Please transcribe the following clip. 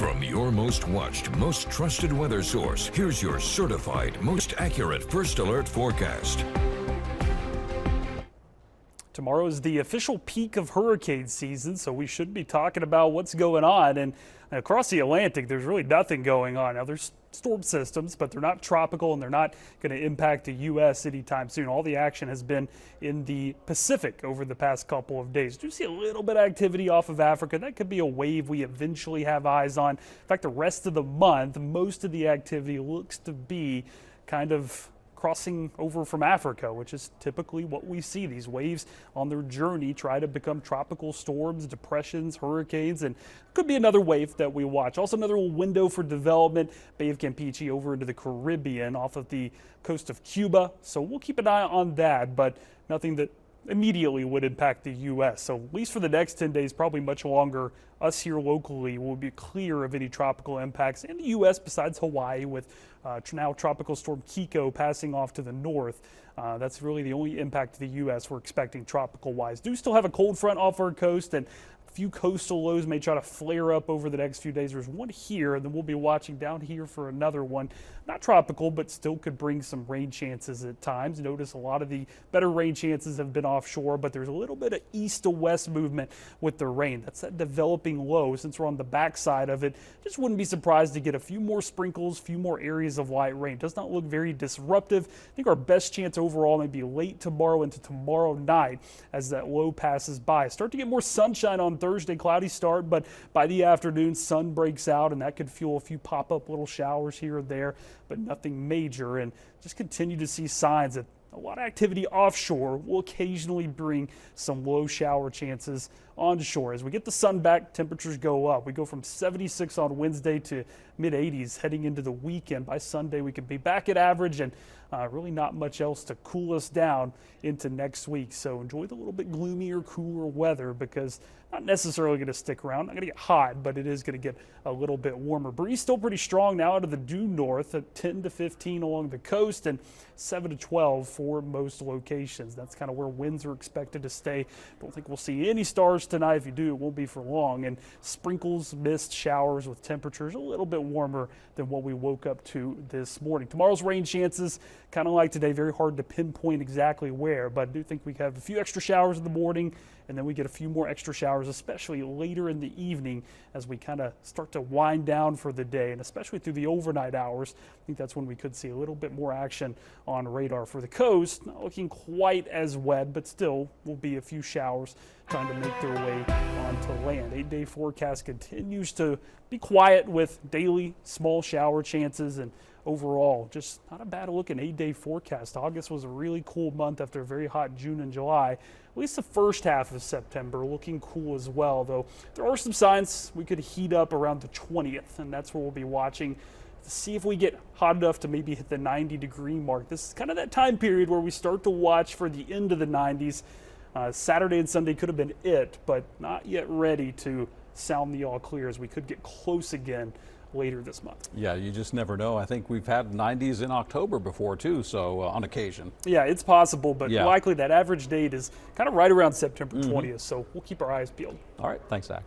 From your most watched, most trusted weather source, here's your certified, most accurate first alert forecast. Tomorrow is the official peak of hurricane season, so we should be talking about what's going on. And across the Atlantic, there's really nothing going on. Now, there's storm systems, but they're not tropical and they're not going to impact the U.S. anytime soon. All the action has been in the Pacific over the past couple of days. Do see a little bit of activity off of Africa. That could be a wave we eventually have eyes on. In fact, the rest of the month, most of the activity looks to be kind of crossing over from Africa, which is typically what we see. These waves on their journey try to become tropical storms, depressions, hurricanes, and could be another wave that we watch. Also another little window for development, Bay of Campeche over into the Caribbean off of the coast of Cuba. So we'll keep an eye on that, but nothing that immediately would impact the U.S. So at least for the next 10 days, probably much longer, us here locally will be clear of any tropical impacts in the U.S. besides Hawaii, with now Tropical Storm Kiko passing off to the north. That's really the only impact to the U.S. we're expecting tropical-wise. Do still have a cold front off our coast, and a few coastal lows may try to flare up over the next few days. There's one here, and then we'll be watching down here for another one. Not tropical, but still could bring some rain chances at times. Notice a lot of the better rain chances have been offshore, but there's a little bit of east to west movement with the rain. That's that developing low. Since we're on the backside of it, just wouldn't be surprised to get a few more sprinkles, a few more areas of light rain. Does not look very disruptive. I think our best chance overall may be late tomorrow into tomorrow night as that low passes by. Start to get more sunshine on Thursday, cloudy start, but by the afternoon, sun breaks out, and that could fuel a few pop-up little showers here and there, but nothing major. And just continue to see signs that a lot of activity offshore will occasionally bring some low shower chances onshore. As we get the sun back, temperatures go up. We go from 76 on Wednesday to mid-80s heading into the weekend. By Sunday, we could be back at average, and really not much else to cool us down into next week. So enjoy the little bit gloomier, cooler weather, because not necessarily going to stick around. Not going to get hot, but it is going to get a little bit warmer. Breeze still pretty strong now out of the due north at 10 to 15 along the coast and 7 to 12 for most locations. That's kind of where winds are expected to stay. Don't think we'll see any stars tonight. If you do, it won't be for long. And sprinkles, mist, showers with temperatures a little bit warmer than what we woke up to this morning. Tomorrow's rain chances, kind of like today, very hard to pinpoint exactly where, but I do think we have a few extra showers in the morning, and then we get a few more extra showers, especially later in the evening as we kind of start to wind down for the day, and especially through the overnight hours. I think that's when we could see a little bit more action on radar. For the coast, not looking quite as wet, but still will be a few showers trying to make their way onto land. 8-day forecast continues to be quiet with daily small shower chances, and overall, just not a bad looking 8-day forecast. August was a really cool month after a very hot June and July. At least the first half of September looking cool as well, though there are some signs we could heat up around the 20th, and that's where we'll be watching to see if we get hot enough to maybe hit the 90-degree mark. This is kind of that time period where we start to watch for the end of the 90s. Saturday and Sunday could have been it, but not yet ready to sound the all clear, as we could get close again later this month. Yeah, you just never know. I think we've had 90s in October before too, so on occasion. Yeah, it's possible, but likely that average date is kind of right around September 20th, so we'll keep our eyes peeled. All right, thanks, Zach.